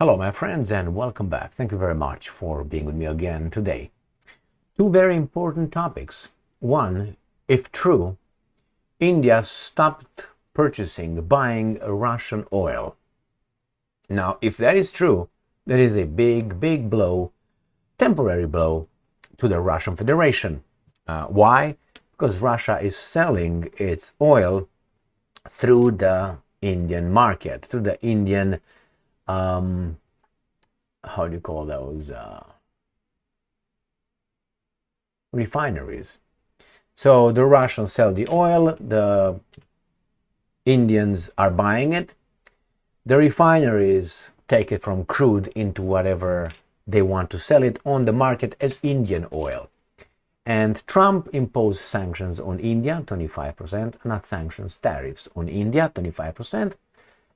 Hello, my friends, and welcome back. Thank you very much for being with me again today. Two very important topics. One, if true, India stopped buying Russian oil. Now, if that is true, that is a big blow, temporary blow to the Russian Federation. Why? Because Russia is selling its oil through the Indian market, through the Indian how do you call those refineries. So the Russians sell the oil, the Indians are buying it, the refineries take it from crude into whatever they want to sell it on the market as Indian oil. And Trump imposed sanctions on India, 25%, not sanctions, tariffs on India, 25%.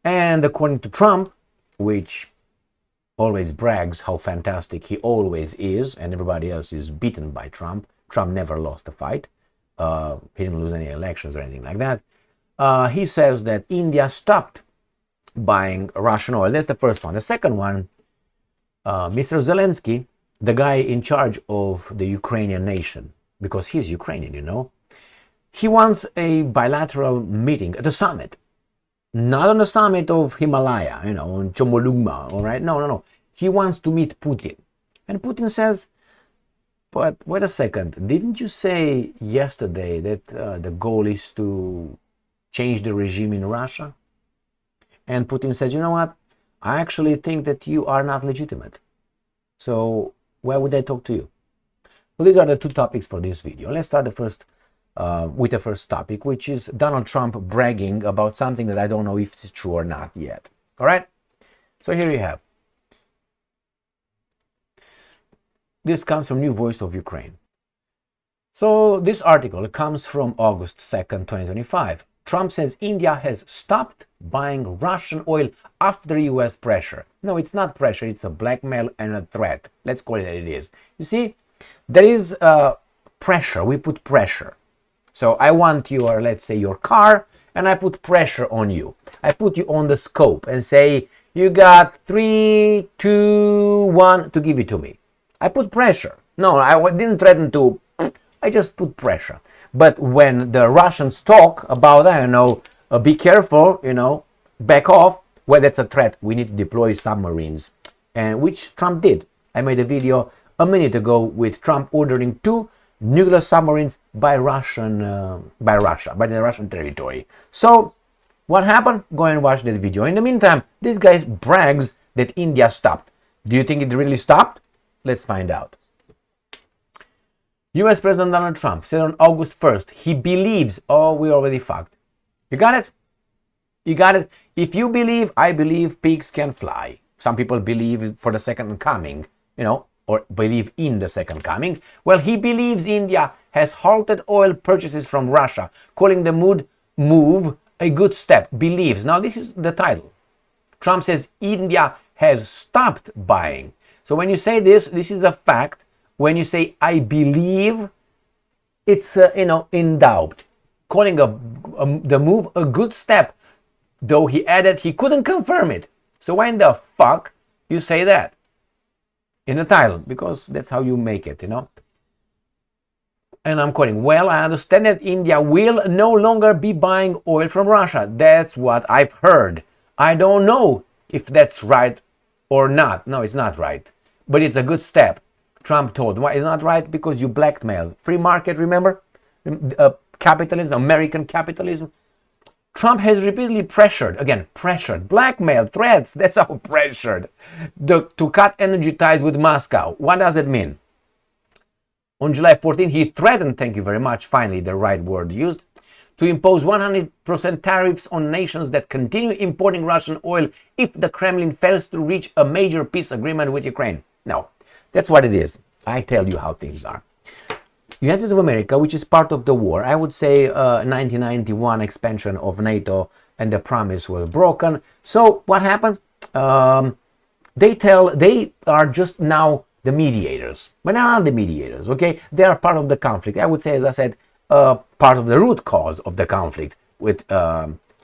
And according to Trump, which always brags how fantastic he always is, and everybody else is beaten by Trump. Trump never lost a fight. He didn't lose any elections or anything like that. He says that India stopped buying Russian oil. That's the first one. The second one, Mr. Zelenskyy, the guy in charge of the Ukrainian nation, because he's Ukrainian, you know, he wants a bilateral meeting at a summit. Not on the summit of Himalaya, you know, on Chomolungma, all right? No. He wants to meet Putin. And Putin says, but wait a second, didn't you say yesterday that the goal is to change the regime in Russia? And Putin says, you know what? I actually think that you are not legitimate. So why would I talk to you? Well, these are the two topics for this video. Let's start with the first topic, which is Donald Trump bragging about something that I don't know if it's true or not yet. All right? So here you have. This comes from New Voice of Ukraine. So this article comes from August 2nd, 2025. Trump says India has stopped buying Russian oil after US pressure. No, it's not pressure. It's a blackmail and a threat. Let's call it what it is. You see, there is pressure. We put pressure. So I want your, let's say, your car, and I put pressure on you. I put you on the scope and say, you got 3, 2, 1 to give it to me. I put pressure. No, I didn't threaten to, I just put pressure. But when the Russians talk about, I don't know, be careful, you know, back off, well, that's a threat. We need to deploy submarines, and which Trump did. I made a video a minute ago with Trump ordering 2 nuclear submarines by Russia, by the Russian territory. So what happened? Go and watch that video. In the meantime, this guy brags that India stopped. Do you think it really stopped? Let's find out. US President Donald Trump said on August 1st he believes, oh, we already fucked. You got it? You got it? If you believe, I believe pigs can fly. Some people believe for the second coming, you know, or believe in the second coming. Well, he believes India has halted oil purchases from Russia, calling the move a good step. Believes. Now, this is the title. Trump says India has stopped buying. So when you say this is a fact. When you say I believe, it's in doubt. Calling the move a good step, though he added he couldn't confirm it. So why in the fuck you say that in the title? Because that's how you make it, you know. And I'm quoting, well, I understand that India will no longer be buying oil from Russia. That's what I've heard. I don't know if that's right or not. No, it's not right. But it's a good step. Trump told. Why it's not right? Because you blackmail. Free market, remember? Capitalism, American capitalism. Trump has repeatedly pressured, blackmail, threats, that's how pressured, to cut energy ties with Moscow. What does it mean? On July 14, he threatened, thank you very much, finally the right word used, to impose 100% tariffs on nations that continue importing Russian oil if the Kremlin fails to reach a major peace agreement with Ukraine. No, that's what it is. I tell you how things are. United States of America, which is part of the war, I would say 1991 expansion of NATO, and the promise was broken. So what happened? They are just now the mediators, but not the mediators, okay? They are part of the conflict. I would say, as I said, part of the root cause of the conflict with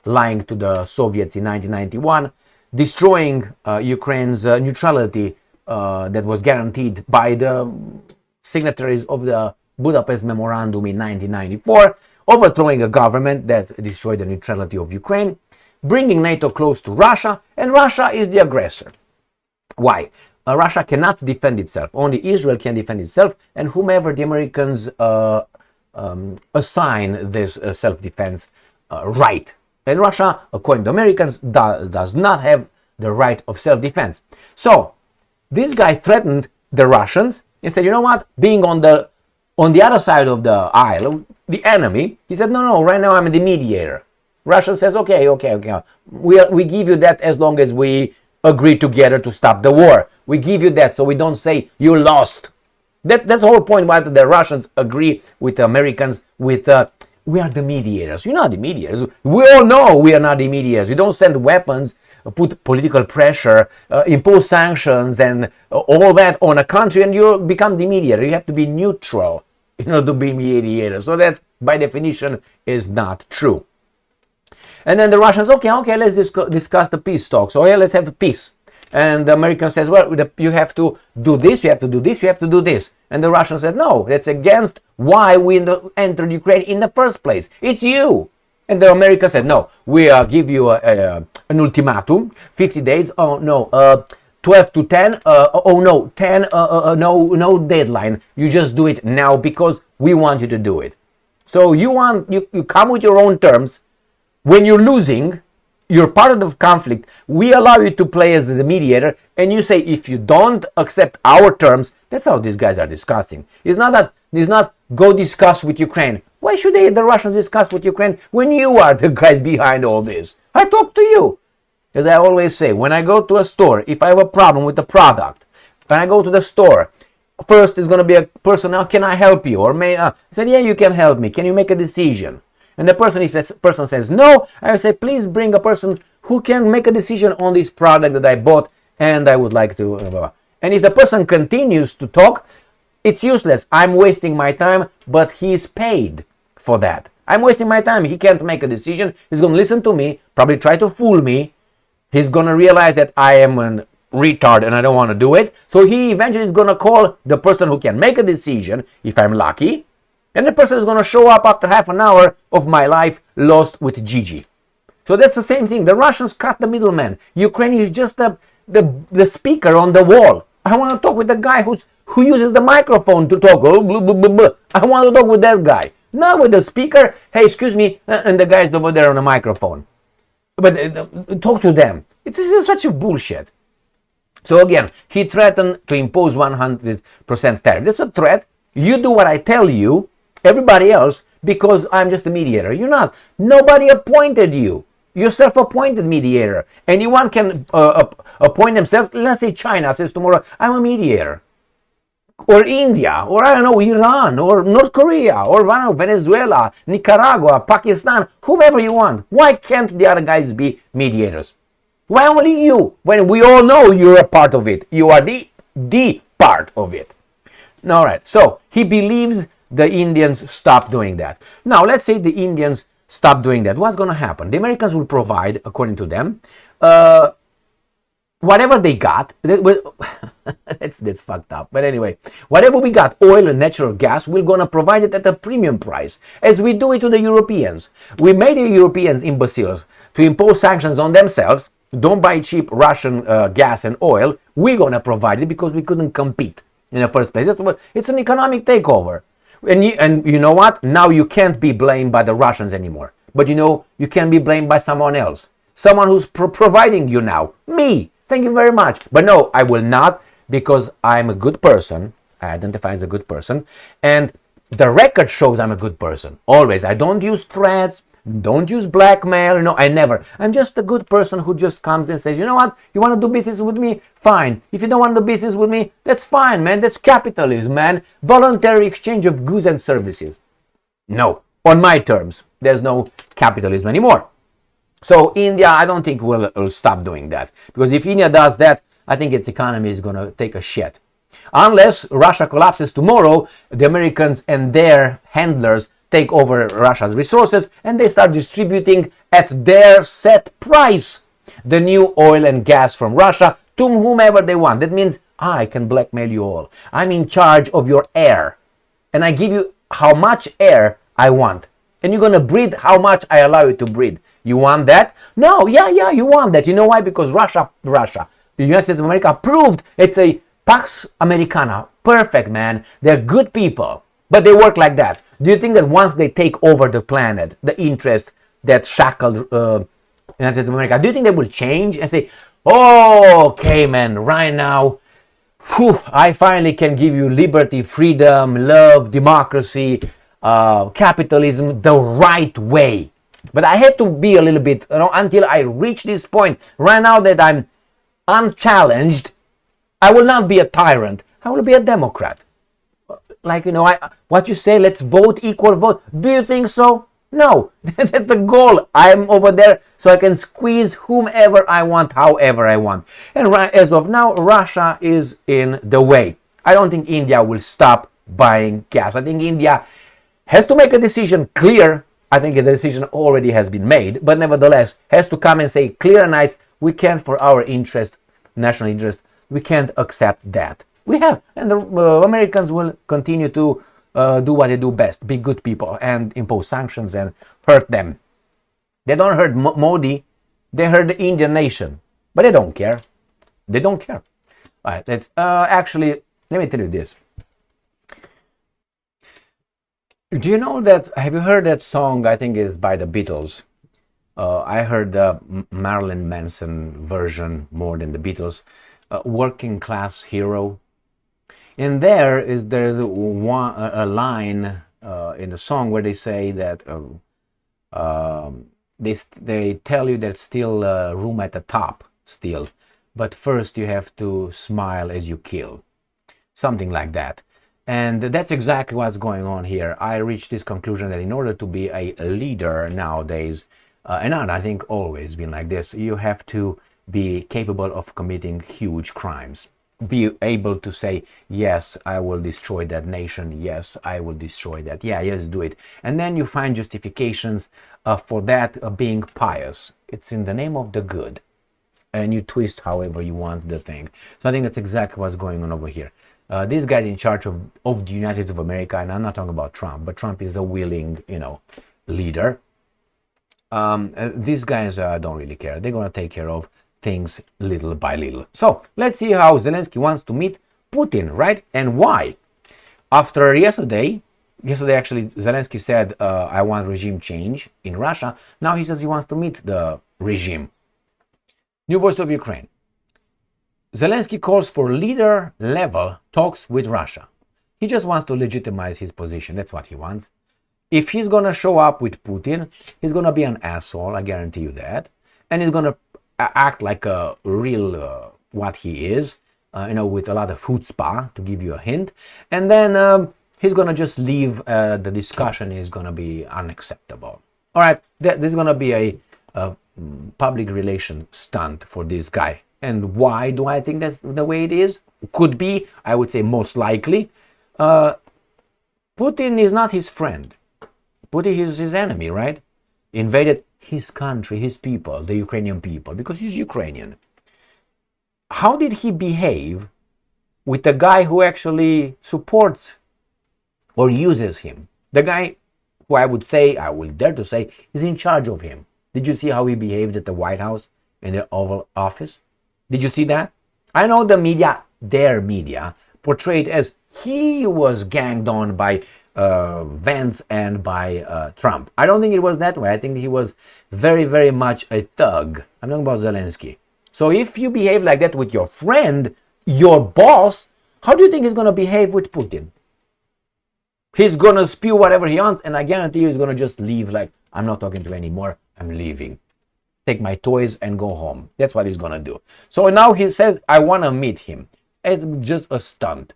lying to the Soviets in 1991. destroying Ukraine's neutrality that was guaranteed by the signatories of the Budapest Memorandum in 1994, overthrowing a government that destroyed the neutrality of Ukraine, bringing NATO close to Russia, and Russia is the aggressor. Why? Russia cannot defend itself. Only Israel can defend itself, and whomever the Americans assign this self-defense right. And Russia, according to Americans, does not have the right of self-defense. So this guy threatened the Russians and said, you know what, being on the other side of the aisle, the enemy, he said, no, right now I'm the mediator. Russia says, okay, we give you that as long as we agree together to stop the war. We give you that so we don't say you lost. That's the whole point why the Russians agree with the Americans with we are the mediators. You're not the mediators. We all know we are not the mediators. You don't send weapons, put political pressure, impose sanctions and all that on a country and you become the mediator. You have to be neutral in order to be mediator. So that's by definition is not true. And then the Russians, okay, let's discuss the peace talks. Okay, let's have peace. And the American says, well, you have to do this, you have to do this, you have to do this. And the Russians said, no, that's against why we entered Ukraine in the first place. It's you. And the American said, no, we give you an ultimatum, 50 days, 12 to 10, 10, no deadline. You just do it now because we want you to do it. So you come with your own terms. When you're losing, you're part of the conflict. We allow you to play as the mediator, and you say if you don't accept our terms, that's how these guys are discussing. It's not go discuss with Ukraine. Why should the Russians discuss with Ukraine when you are the guys behind all this? I talk to you. As I always say, when I go to a store, if I have a problem with the product, when I go to the store, first is going to be a person, now can I help you? Or I said, yeah, you can help me. Can you make a decision? And the person, if the person says no, I will say, please bring a person who can make a decision on this product that I bought and I would like to. And if the person continues to talk, it's useless. I'm wasting my time, but he's paid for that. I'm wasting my time. He can't make a decision. He's going to listen to me, probably try to fool me. He's going to realize that I am a retard and I don't want to do it. So he eventually is going to call the person who can make a decision, if I'm lucky. And the person is going to show up after half an hour of my life lost with Gigi. So that's the same thing. The Russians cut the middleman. Ukraine is just the speaker on the wall. I want to talk with the guy who uses the microphone to talk. Oh, blah, blah, blah, blah. I want to talk with that guy. Not with the speaker. Hey, excuse me. And the guy is over there on the microphone. But talk to them. This is such a bullshit. So again, he threatened to impose 100% tariff. That's a threat. You do what I tell you. Everybody else, because I'm just a mediator. You're not. Nobody appointed you. You're self-appointed mediator. Anyone can appoint themselves. Let's say China says tomorrow, I'm a mediator. Or India, or I don't know, Iran, or North Korea, or Venezuela, Nicaragua, Pakistan, whomever you want. Why can't the other guys be mediators? Why only you? When we all know you're a part of it. You are the part of it. All right, so he believes the Indians stop doing that. Now, let's say the Indians stop doing that. What's going to happen? The Americans will provide, according to them, whatever they got. That's fucked up. But anyway, whatever we got, oil and natural gas, we're going to provide it at a premium price, as we do it to the Europeans. We made the Europeans imbeciles to impose sanctions on themselves. Don't buy cheap Russian gas and oil. We're going to provide it because we couldn't compete in the first place. It's an economic takeover. And you know what? Now you can't be blamed by the Russians anymore. But you can be blamed by someone else. Someone who's providing you now. Me. Thank you very much. But no, I will not, because I'm a good person. I identify as a good person. And the record shows I'm a good person. Always. I don't use threats. Don't use blackmail. I never. I'm just a good person who just comes and says, you know what? You want to do business with me? Fine. If you don't want to do business with me, that's fine, man. That's capitalism, man. Voluntary exchange of goods and services. No. On my terms. There's no capitalism anymore. So India, I don't think will stop doing that. Because if India does that, I think its economy is going to take a shit. Unless Russia collapses tomorrow, the Americans and their handlers take over Russia's resources and they start distributing at their set price. the new oil and gas from Russia to whomever they want. That means I can blackmail you all. I'm in charge of your air. And I give you how much air I want. And you're going to breathe how much I allow you to breathe. You want that? No, yeah, you want that. You know why? Because Russia, the United States of America proved it's a Pax Americana. Perfect, man. They're good people. But they work like that. Do you think that once they take over the planet, the interest that shackled United States of America, do you think they will change and say, oh, okay, man, right now, I finally can give you liberty, freedom, love, democracy, capitalism the right way. But I had to be a little bit, until I reach this point. Right now that I'm unchallenged, I will not be a tyrant. I will be a Democrat. Like, what you say, let's vote, equal vote. Do you think so? No, that's the goal. I'm over there so I can squeeze whomever I want, however I want. And as of now, Russia is in the way. I don't think India will stop buying gas. I think India has to make a decision clear. I think the decision already has been made, but nevertheless has to come and say clear and nice, we can't, for our interest, national interest, we can't accept that. We have, and the Americans will continue to do what they do best, be good people and impose sanctions and hurt them. They don't hurt Modi, they hurt the Indian nation, but they don't care. They don't care. All right, let's actually, let me tell you this. Do you know that, have you heard that song, I think is by the Beatles? I heard the Marilyn Manson version more than the Beatles. Working Class Hero. And there's a line in the song where they say that they tell you there's still room at the top still, but first you have to smile as you kill. Something like that. And that's exactly what's going on here. I reached this conclusion that in order to be a leader nowadays, and I think always been like this, you have to be capable of committing huge crimes. Be able to say, yes, I will destroy that nation. Yes, I will destroy that. Yeah, yes, do it. And then you find justifications for that being pious. It's in the name of the good. And you twist however you want the thing. So I think that's exactly what's going on over here. This guy's in charge of the United States of America, and I'm not talking about Trump, but Trump is the willing, leader. These guys don't really care. They're going to take care of things little by little. So let's see how Zelensky wants to meet Putin, right? And why? After yesterday actually Zelensky said, I want regime change in Russia. Now he says he wants to meet the regime. New voice of Ukraine. Zelensky calls for leader-level talks with Russia. He just wants to legitimize his position. That's what he wants. If he's going to show up with Putin, he's going to be an asshole, I guarantee you that. And he's going to act like a real, what he is, with a lot of chutzpah, to give you a hint. And then he's going to just leave the discussion. Is going to be unacceptable. All right, this is going to be a public relation stunt for this guy. And why do I think that's the way it is? Could be, I would say most likely. Putin is not his friend. Putin is his enemy, right? Invaded his country, his people, the Ukrainian people, because he's Ukrainian. How did he behave with the guy who actually supports or uses him? The guy who I will dare to say, is in charge of him. Did you see how he behaved at the White House in the Oval Office? Did you see that? I know the media, their media, portrayed as he was ganged on by Vance and by Trump. I don't think it was that way. I think he was very, very much a thug. I'm talking about Zelensky. So if you behave like that with your friend, your boss, how do you think he's going to behave with Putin? He's going to spew whatever he wants, and I guarantee you he's going to just leave like, I'm not talking to you anymore, I'm leaving. Take my toys and go home. That's what he's going to do. So now he says, I want to meet him. It's just a stunt.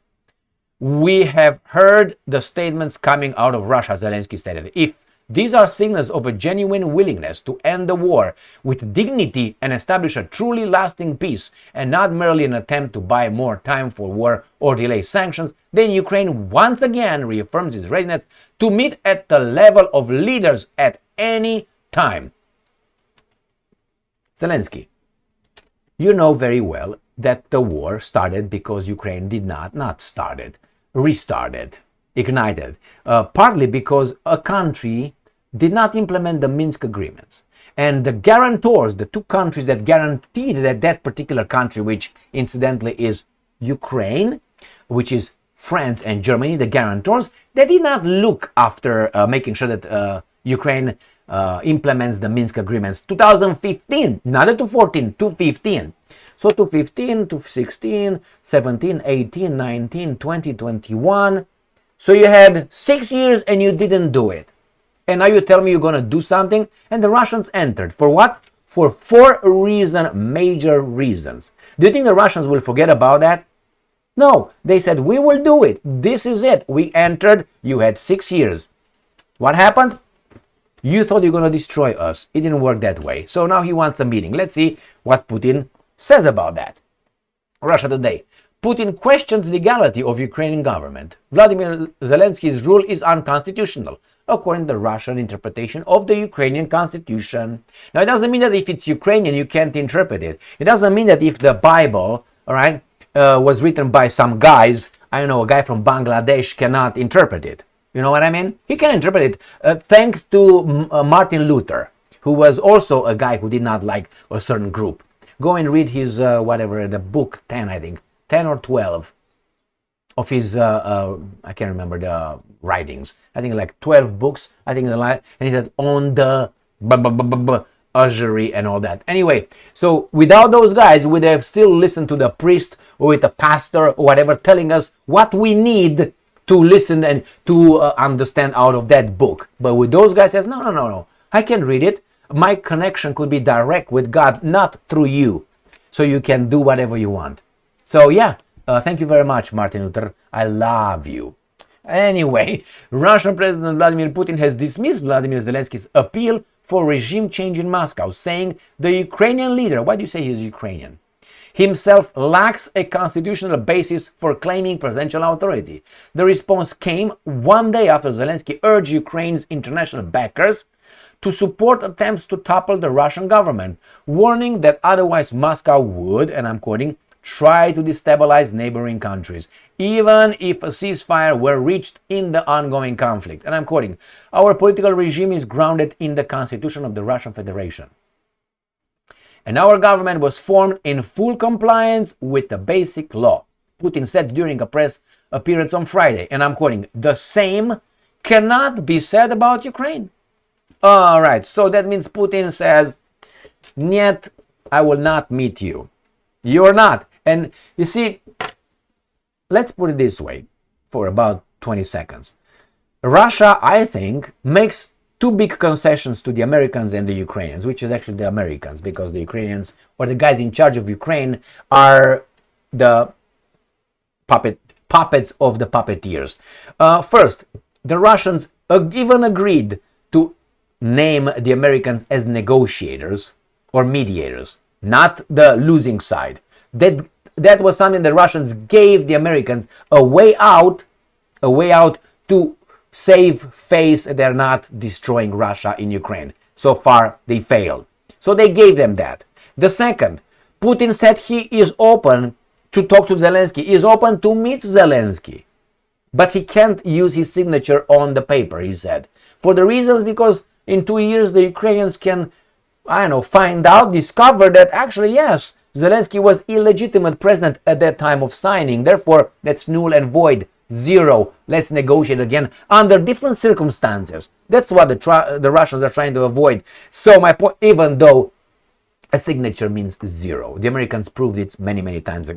We have heard the statements coming out of Russia, Zelensky stated. If these are signals of a genuine willingness to end the war with dignity and establish a truly lasting peace, and not merely an attempt to buy more time for war or delay sanctions, then Ukraine once again reaffirms its readiness to meet at the level of leaders at any time. Zelensky, You know very well that the war started because Ukraine did not started, restarted, ignited, partly because a country did not implement the Minsk agreements. And the guarantors, the two countries that guaranteed that particular country, which incidentally is Ukraine, which is France and Germany, the guarantors, they did not look after making sure that Ukraine implements the Minsk agreements. 2015, not 2014, 2015. So 2015, 2016, 17, 18, 19, 20, 21. So you had 6 years and you didn't do it. And now you tell me you're going to do something, and the Russians entered. For what? For 4 major reasons. Do you think the Russians will forget about that? No, they said, we will do it. This is it. We entered. You had 6 years. What happened? You thought you were going to destroy us. It didn't work that way. So now he wants a meeting. Let's see what Putin says about that. Russia Today. Putin questions legality of Ukrainian government. Vladimir Zelensky's rule is unconstitutional, according to the Russian interpretation of the Ukrainian constitution. Now, it doesn't mean that if it's Ukrainian, you can't interpret it. It doesn't mean that if the Bible, all right, was written by some guys, I don't know, a guy from Bangladesh cannot interpret it. You know what I mean? He can interpret it thanks to Martin Luther, who was also a guy who did not like a certain group. Go and read his, the book 10, I think, 10 or 12 of his, I can't remember the writings. I think like 12 books, I think, and he said on the usury and all that. Anyway, so without those guys, we'd have still listened to the priest or with the pastor or whatever telling us what we need to listen and to understand out of that book. But with those guys, says, no, I can read it. My connection could be direct with God, not through you. So you can do whatever you want. So yeah, thank you very much, Martin Luther. I love you. Anyway, Russian President Vladimir Putin has dismissed Vladimir Zelensky's appeal for regime change in Moscow, saying the Ukrainian leader, why do you say he's Ukrainian, himself lacks a constitutional basis for claiming presidential authority. The response came one day after Zelensky urged Ukraine's international backers to support attempts to topple the Russian government, warning that otherwise Moscow would, and I'm quoting, try to destabilize neighboring countries, even if a ceasefire were reached in the ongoing conflict. And I'm quoting, our political regime is grounded in the Constitution of the Russian Federation. And our government was formed in full compliance with the basic law, Putin said during a press appearance on Friday. And I'm quoting, the same cannot be said about Ukraine. All right, so that means Putin says, "Niet, I will not meet you. You're not." And you see, let's put it this way for about 20 seconds. Russia, I think, makes 2 big concessions to the Americans and the Ukrainians, which is actually the Americans, because the Ukrainians, or the guys in charge of Ukraine, are the puppets of the puppeteers. First, the Russians even agreed to name the Americans as negotiators or mediators, not the losing side. That was something the Russians gave the Americans a way out to save face. They're not destroying Russia in Ukraine. So far, they failed. So they gave them that. The second, Putin said he is open to talk to Zelensky. He is open to meet Zelensky. But he can't use his signature on the paper, he said. For the reasons because in 2 years the Ukrainians can, discover that actually, yes, Zelensky was illegitimate president at that time of signing. Therefore, that's null and void. Zero. Let's negotiate again under different circumstances. That's what the Russians are trying to avoid. So my point, even though a signature means zero, the Americans proved it many, many times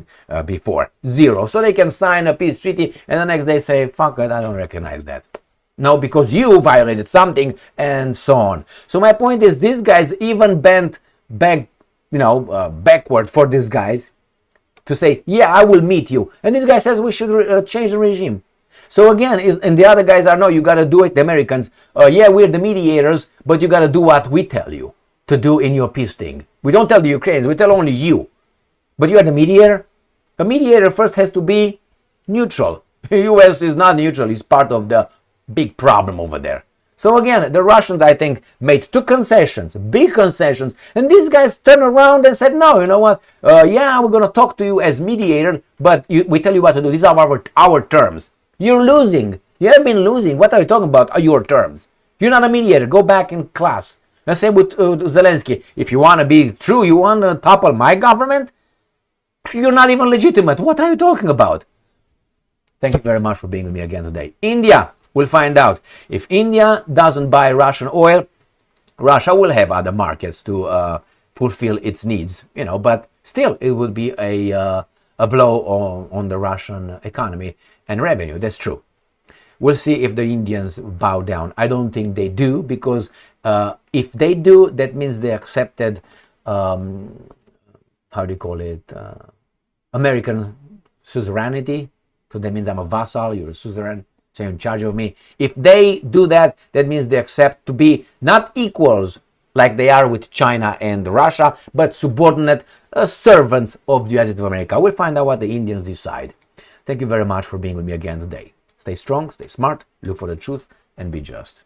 before. Zero. So they can sign a peace treaty and the next day say, fuck it, I don't recognize that. No, because you violated something and so on. So my point is, these guys even bent back, backward for these guys to say, yeah, I will meet you. And this guy says we should change the regime. So again, and the other guys are, no, you got to do it, the Americans. Yeah, we're the mediators, but you got to do what we tell you to do in your peace thing. We don't tell the Ukrainians, we tell only you. But you are the mediator? A mediator first has to be neutral. US is not neutral, it's part of the big problem over there. So again, the Russians, I think, made two concessions, big concessions, and these guys turned around and said, no, you know what, yeah, we're going to talk to you as mediator, but we tell you what to do. These are our terms. You're losing. You have been losing. What are you talking about? Are your terms? You're not a mediator. Go back in class. The same with Zelensky. If you want to be true, you want to topple my government, you're not even legitimate. What are you talking about? Thank you very much for being with me again today. India. We'll find out. If India doesn't buy Russian oil, Russia will have other markets to fulfill its needs, but still it would be a blow on the Russian economy and revenue. That's true. We'll see if the Indians bow down. I don't think they do, because if they do, that means they accepted, how do you call it, American suzerainty. So that means I'm a vassal, you're a suzerain. So you're in charge of me. If they do that, that means they accept to be not equals like they are with China and Russia, but subordinate servants of the United States of America. We'll find out what the Indians decide. Thank you very much for being with me again today. Stay strong, stay smart, look for the truth, and be just.